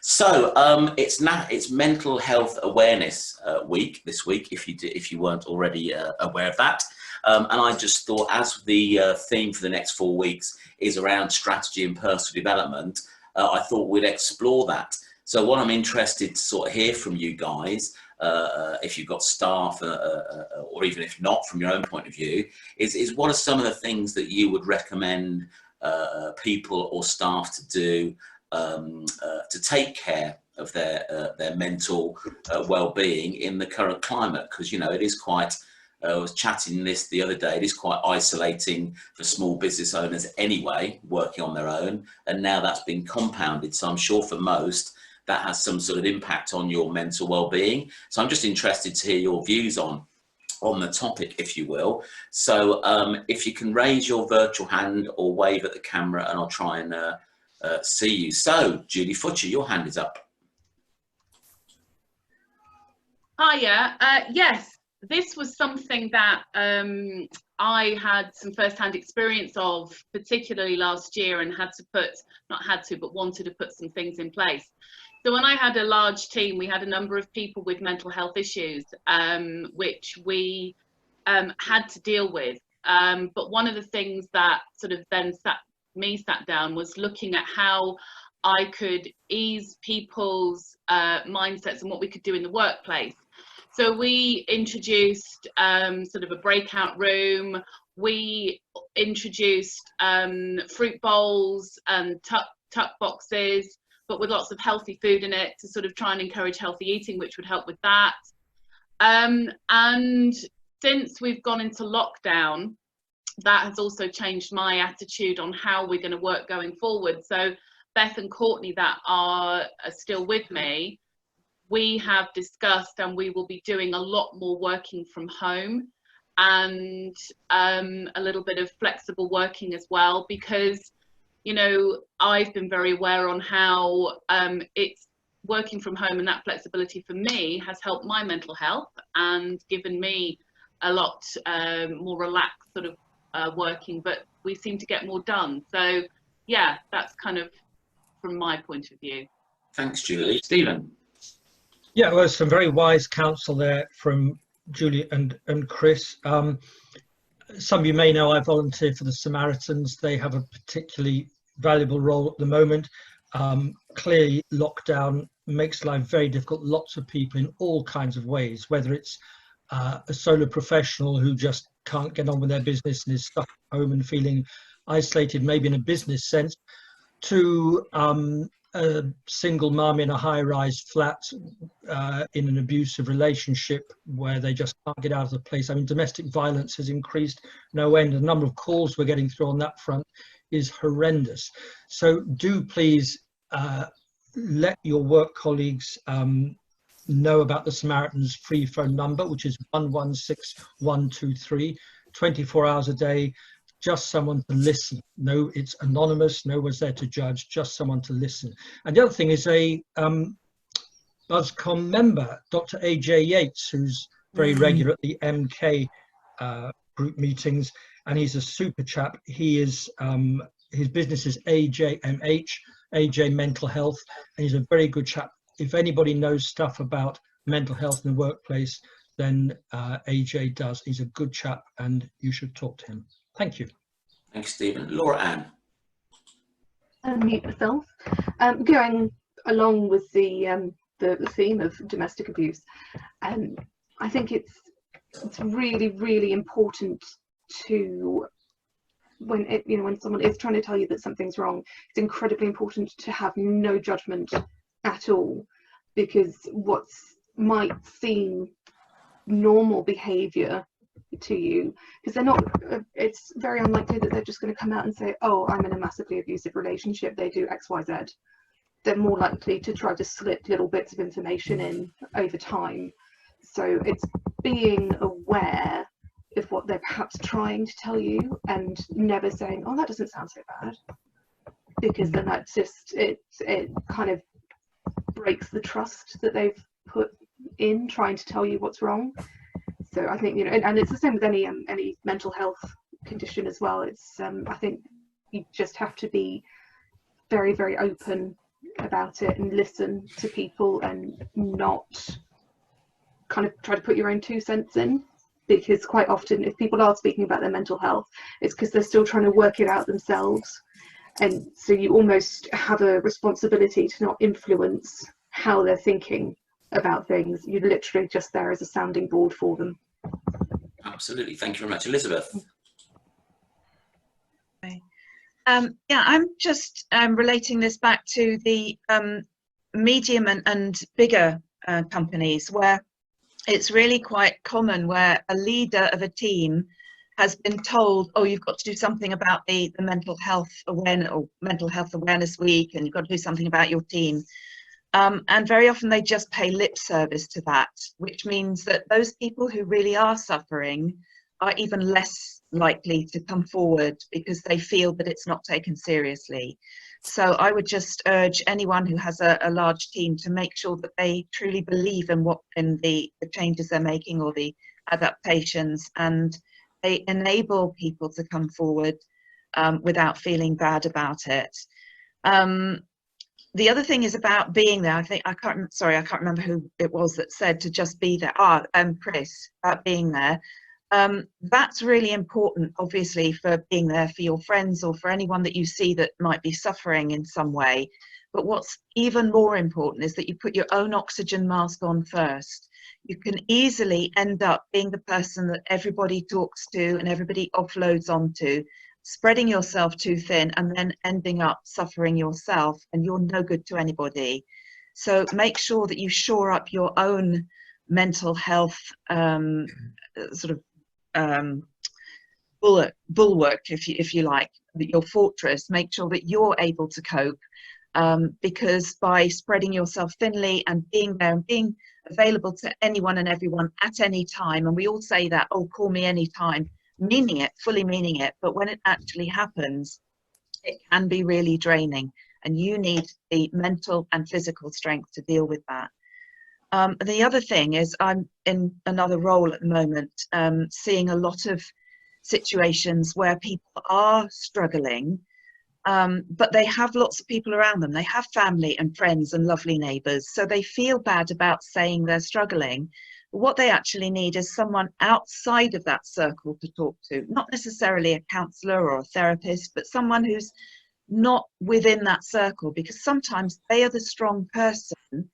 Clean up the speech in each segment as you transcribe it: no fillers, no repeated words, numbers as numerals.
So it's Mental Health Awareness Week this week. If you weren't already aware of that, and I just thought, as the theme for the next 4 weeks is around strategy and personal development, I thought we'd explore that. So what I'm interested to sort of hear from you guys, if you've got staff, or even if not, from your own point of view, is what are some of the things that you would recommend people or staff to do to take care of their mental well-being in the current climate? Because, you know, it is quite, I was chatting this the other day, it is quite isolating for small business owners anyway, working on their own, and now that's been compounded. So I'm sure for most, that has some sort of impact on your mental well-being. So I'm just interested to hear your views on the topic, if you will. So if you can raise your virtual hand or wave at the camera, and I'll try and see you. So Julie Futcher, your hand is up. Hiya. Yes, this was something that I had some first-hand experience of, particularly last year, and wanted to put some things in place. So when I had a large team, we had a number of people with mental health issues, which we had to deal with. But one of the things that sort of then sat down was looking at how I could ease people's mindsets and what we could do in the workplace. So we introduced sort of a breakout room. We introduced fruit bowls and tuck boxes, but with lots of healthy food in it, to sort of try and encourage healthy eating, which would help with that. And since we've gone into lockdown, that has also changed my attitude on how we're going to work going forward. So Beth and Courtney, that are still with me, we have discussed, and we will be doing a lot more working from home, and a little bit of flexible working as well, because, you know, I've been very aware on how it's working from home, and that flexibility for me has helped my mental health and given me a lot more relaxed sort of working, but we seem to get more done. So yeah, that's kind of from my point of view. Thanks, Julie. Stephen? Yeah, well, some very wise counsel there from Julie and Chris. Some of you may know I volunteer for the Samaritans. They have a particularly valuable role at the moment. Clearly, lockdown makes life very difficult. Lots of people in all kinds of ways, whether it's a solo professional who just can't get on with their business and is stuck at home and feeling isolated, maybe in a business sense, to a single mum in a high-rise flat in an abusive relationship where they just can't get out of the place. I mean, domestic violence has increased no end. The number of calls we're getting through on that front is horrendous. So do please let your work colleagues know about the Samaritans free phone number, which is 116123, 24 hours a day. Just someone to listen. No, it's anonymous. No one's there to judge. Just someone to listen. And the other thing is a BuzzCom member, Dr. AJ Yates, who's very regular at the MK group meetings, and he's a super chap. He is his business is AJMH, AJ Mental Health, and he's a very good chap. If anybody knows stuff about mental health in the workplace, then AJ does. He's a good chap, and you should talk to him. Thank you. Thanks, Stephen. Laura Ann? Unmute myself. Going along with the theme of domestic abuse, I think it's really, really important to, when someone is trying to tell you that something's wrong, it's incredibly important to have no judgment at all, because what might seem normal behaviour to you, because they're not, it's very unlikely that they're just going to come out and say, oh, I'm in a massively abusive relationship, they do XYZ. They're more likely to try to slip little bits of information in over time. So it's being aware of what they're perhaps trying to tell you, and never saying, oh, that doesn't sound so bad, because then that's just, it kind of breaks the trust that they've put in trying to tell you what's wrong. So I think, and it's the same with any mental health condition as well. It's I think you just have to be very, very open about it and listen to people and not kind of try to put your own 2 cents in, because quite often if people are speaking about their mental health, it's because they're still trying to work it out themselves, and so you almost have a responsibility to not influence how they're thinking about things. You're literally just there as a sounding board for them. Absolutely. Thank you very much. Elizabeth? Yeah, I'm just relating this back to the medium and bigger companies, where it's really quite common where a leader of a team has been told, oh, you've got to do something about the mental health awareness, or mental health awareness week, and you've got to do something about your team. And very often they just pay lip service to that, which means that those people who really are suffering are even less likely to come forward because they feel that it's not taken seriously. So I would just urge anyone who has a large team to make sure that they truly believe in the changes they're making, or the adaptations, and they enable people to come forward without feeling bad about it. The other thing is about being there. I can't remember who it was that said to just be there. Chris, about being there. That's really important, obviously, for being there for your friends or for anyone that you see that might be suffering in some way. But what's even more important is that you put your own oxygen mask on first. You can easily end up being the person that everybody talks to and everybody offloads onto, spreading yourself too thin and then ending up suffering yourself, and you're no good to anybody. So make sure that you shore up your own mental health bulwark, if you like, your fortress. Make sure that you're able to cope, because by spreading yourself thinly and being there and being available to anyone and everyone at any time, and we all say that, oh, call me anytime, meaning it, fully meaning it, but when it actually happens, it can be really draining, and you need the mental and physical strength to deal with that. The other thing is, I'm in another role at the moment, seeing a lot of situations where people are struggling, but they have lots of people around them. They have family and friends and lovely neighbours, so they feel bad about saying they're struggling. But what they actually need is someone outside of that circle to talk to, not necessarily a counsellor or a therapist, but someone who's not within that circle, because sometimes they are the strong person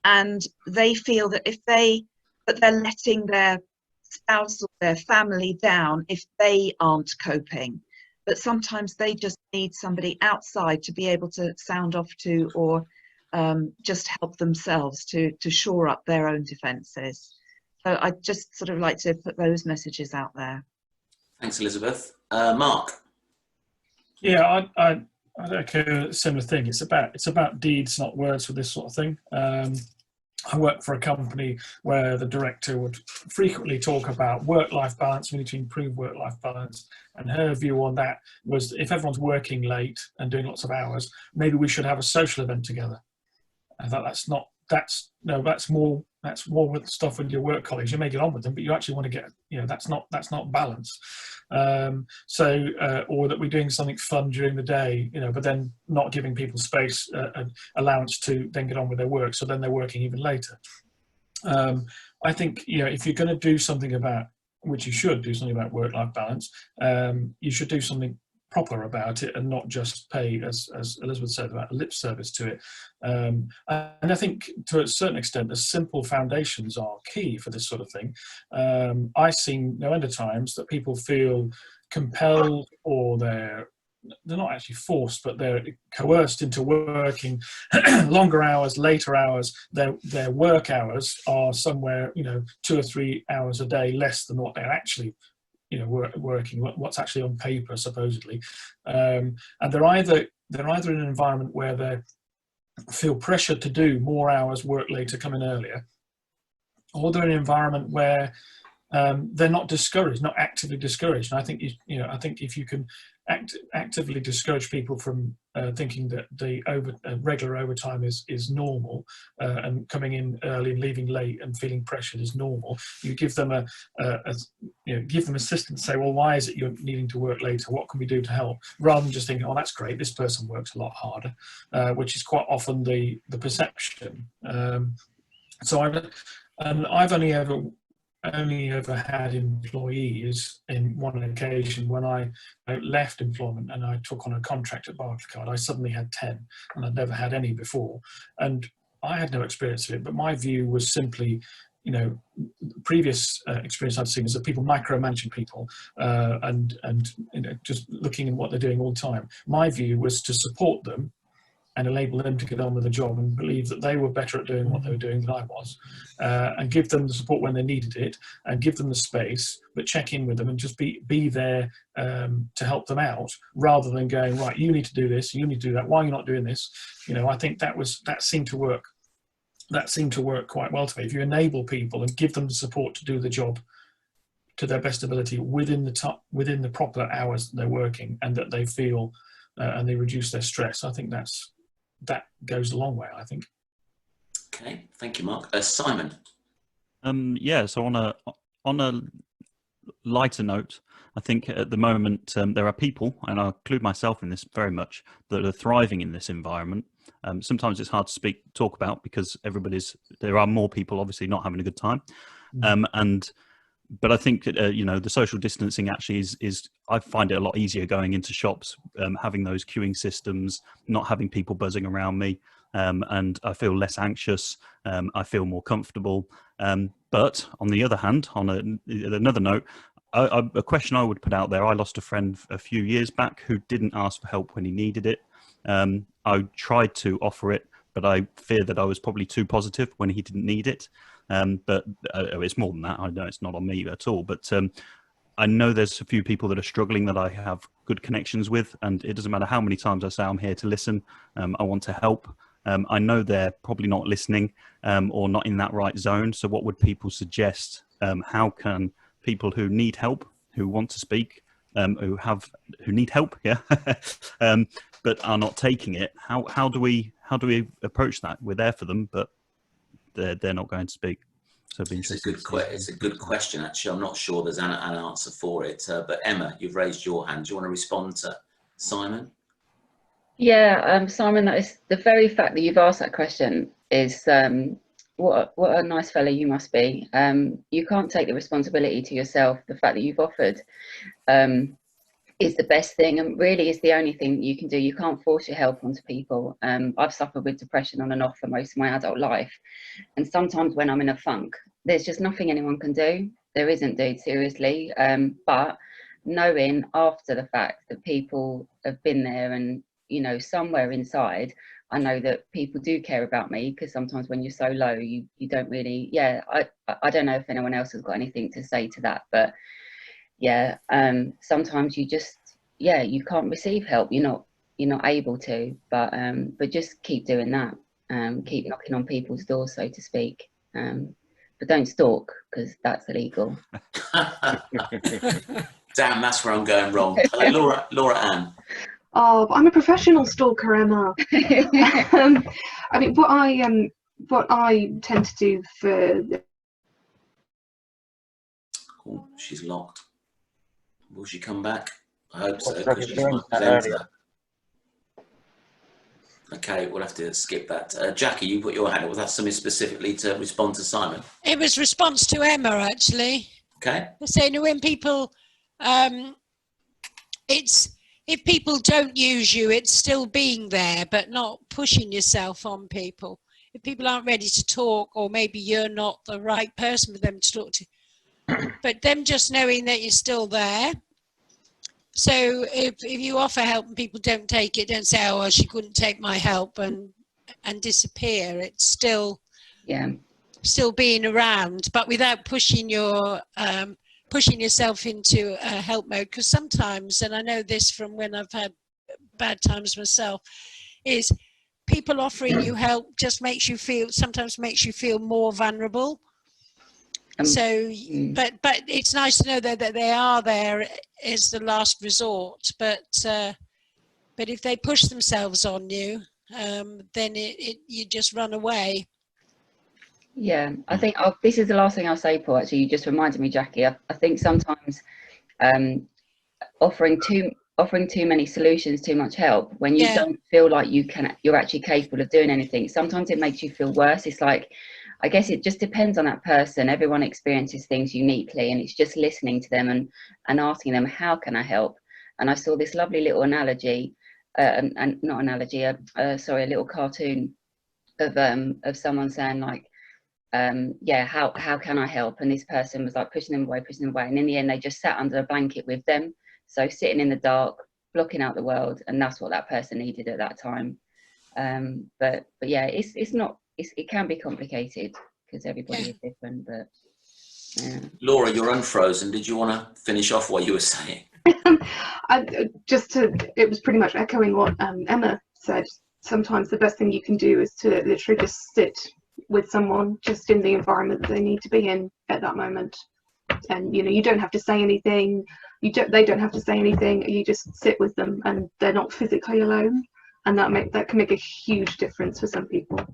and they feel that they're letting their spouse or their family down if they aren't coping. But sometimes they just need somebody outside to be able to sound off to, or just help themselves to shore up their own defences. So I just sort of like to put those messages out there. Thanks, Elizabeth. Mark? Yeah, I'd echo a similar thing. It's about deeds, not words, for this sort of thing. I work for a company where the director would frequently talk about work-life balance. We need to improve work-life balance. And her view on that was, if everyone's working late and doing lots of hours, maybe we should have a social event together. I thought that's more with stuff with your work colleagues. You may get on with them, but you actually want to get, that's not balance. Or that we're doing something fun during the day, but then not giving people space, allowance to then get on with their work. So then they're working even later. I think, if you're going to do something about, which you should do something about work-life balance, you should do something proper about it and not just pay, as Elizabeth said, about lip service to it. And I think to a certain extent, the simple foundations are key for this sort of thing. I've seen no end of times that people feel compelled, or they're not actually forced, but they're coerced into working longer hours, later hours. Their work hours are somewhere, 2 or 3 hours a day less than what they're actually working, what's actually on paper, supposedly. And they're either in an environment where they feel pressured to do more hours, work later, come in earlier, or they're in an environment where they're not discouraged, not actively discouraged. And I think I think if you can actively discourage people from thinking that the regular overtime is normal, and coming in early and leaving late and feeling pressured is normal, you give them give them assistance. Say, well, why is it you're needing to work later? What can we do to help? Rather than just thinking, oh, that's great, this person works a lot harder, which is quite often the perception. So I've only ever had employees in one occasion when I left employment and I took on a contract at Barclaycard. I suddenly had 10, and I'd never had any before, and I had no experience of it, but my view was simply, previous experience I'd seen is that people micromanaging people, and just looking at what they're doing all the time. My view was to support them and enable them to get on with the job and believe that they were better at doing what they were doing than I was, and give them the support when they needed it, and give them the space, but check in with them and just be there to help them out, rather than going, right, you need to do this, you need to do that, why are you not doing this? I think that seemed to work. That seemed to work quite well to me. If you enable people and give them the support to do the job to their best ability within the proper hours that they're working, and that they feel and they reduce their stress, I think that goes a long way, I think. Okay, thank you, Mark. Simon. Yeah, so on a lighter note, I think at the moment there are people, and I include myself in this very much, that are thriving in this environment. Sometimes it's hard to talk about because there are more people obviously not having a good time, but I think the social distancing actually is I find it a lot easier going into shops, having those queuing systems, not having people buzzing around me, and I feel less anxious. I feel more comfortable. But on the other hand, on another note, a question I would put out there: I lost a friend a few years back who didn't ask for help when he needed it. I tried to offer it, but I fear that I was probably too positive when he didn't need it. But it's more than that. I know it's not on me at all, but I know there's a few people that are struggling that I have good connections with, and it doesn't matter how many times I say I'm here to listen. I want to help. I know they're probably not listening or not in that right zone. So what would people suggest? How can people who need help, who want to speak, who need help, but are not taking it? How do we approach that? We're there for them, but they're not going to speak. So it's a good question, actually. I'm not sure there's an answer for it, but Emma, you've raised your hand. Do you want to respond to Simon? Yeah, Simon, that is the very fact that you've asked that question is what a nice fella you must be. You can't take the responsibility to yourself. The fact that you've offered is the best thing, and really is the only thing that you can do. You can't force your help onto people. I've suffered with depression on and off for most of my adult life, and sometimes when I'm in a funk, there's just nothing anyone can do. There isn't, dude, seriously. But knowing after the fact that people have been there, and somewhere inside I know that people do care about me, because sometimes when you're so low, you don't really, I don't know if anyone else has got anything to say to that, but sometimes you just, you can't receive help. You're not able to, but just keep doing that. Keep knocking on people's doors, so to speak. But don't stalk, because that's illegal. Damn, that's where I'm going wrong. Hello, Laura Ann. Oh, I'm a professional stalker, Emma. I mean, what I tend to do for... Oh, she's locked. Will she come back? I hope so, because she's my presenter. Okay, we'll have to skip that. Jackie, you put your hand up. Was that something specifically to respond to Simon? It was response to Emma, actually. Okay. Saying when people, if people don't use you, it's still being there, but not pushing yourself on people. If people aren't ready to talk, or maybe you're not the right person for them to talk to, but them just knowing that you're still there. So if you offer help and people don't take it, don't say, oh, well, she couldn't take my help, and disappear. It's still being around, but without pushing yourself into a help mode. Because sometimes, and I know this from when I've had bad times myself, is people offering you help just sometimes makes you feel more vulnerable. So, but it's nice to know that they are there as the last resort. But if they push themselves on you, then you just run away. Yeah, I think this is the last thing I'll say, Paul. Actually, you just reminded me, Jackie. I think sometimes offering too many solutions, too much help, when you don't feel like you're actually capable of doing anything, sometimes it makes you feel worse. It's like, I guess it just depends on that person. Everyone experiences things uniquely, and it's just listening to them and asking them, how can I help? And I saw this lovely little analogy, and not analogy, sorry, a little cartoon of someone saying like, how can I help? And this person was like pushing them away, and in the end they just sat under a blanket with them. So sitting in the dark, blocking out the world, and that's what that person needed at that time. But yeah, it can be complicated because everybody is different. But yeah. Laura, you're unfrozen. Did you want to finish off what you were saying? It was pretty much echoing what Emma said. Sometimes the best thing you can do is to literally just sit with someone just in the environment that they need to be in at that moment. And you don't have to say anything. They don't have to say anything. You just sit with them, and they're not physically alone. And that can make a huge difference for some people.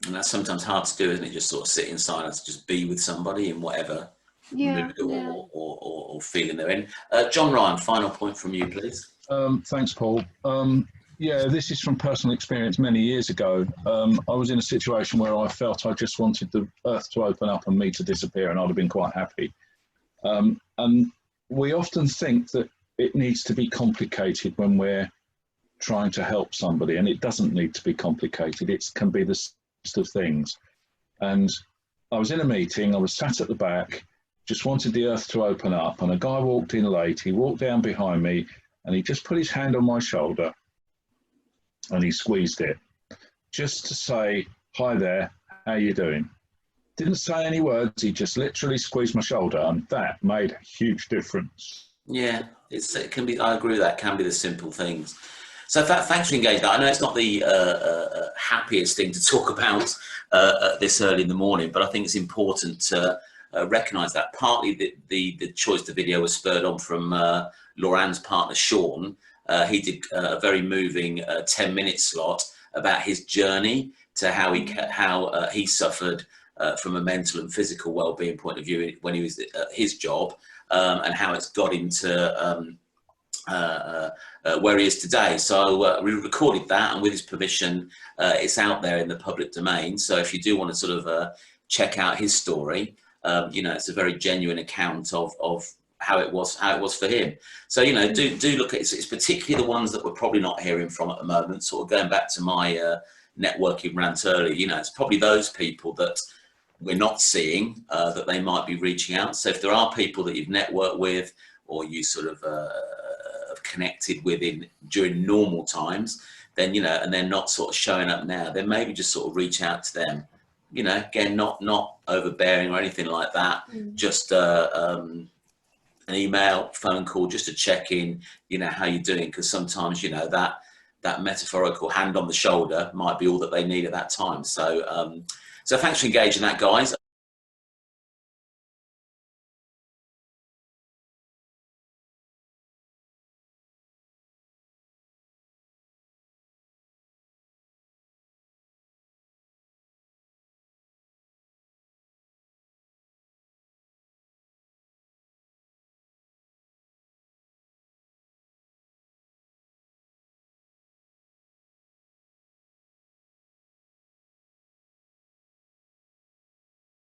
And that's sometimes hard to do, isn't it? Just sort of sit in silence, just be with somebody in whatever mood or feeling they're in. John Ryan, final point from you, please. Thanks, Paul. Yeah, this is from personal experience many years ago. I was in a situation where I felt I just wanted the earth to open up and me to disappear, and I'd have been quite happy. And we often think that it needs to be complicated when we're trying to help somebody, and it doesn't need to be complicated. It can be the simplest of things. And I was in a meeting, I was sat at the back, just wanted the earth to open up, and a guy walked in late. He walked down behind me, and he just put his hand on my shoulder, and he squeezed it just to say, hi there, how you doing? Didn't say any words, he just literally squeezed my shoulder, and that made a huge difference. Yeah, it can be, I agree with that, can be the simple things. So thanks for engaging. I know it's not the happiest thing to talk about this early in the morning, but I think it's important to recognise that. Partly the choice of the video was spurred on from Laurann's partner, Sean. He did a very moving 10-minute slot about his journey to how he suffered from a mental and physical well-being point of view when he was at his job, and how it's got him to where he is today. So we recorded that, and with his permission, it's out there in the public domain. So if you do want to sort of check out his story, it's a very genuine account of how it was for him. So do look at it. It's particularly the ones that we're probably not hearing from at the moment. Sort of going back to my networking rant earlier, it's probably those people that we're not seeing that they might be reaching out. So if there are people that you've networked with, or you sort of have connected with during normal times, then and they're not sort of showing up now, then maybe just sort of reach out to them. Again, not overbearing or anything like that. Just an email, phone call, just to check in, how you're doing, because sometimes that metaphorical hand on the shoulder might be all that they need at that time. So so thanks for engaging that, guys.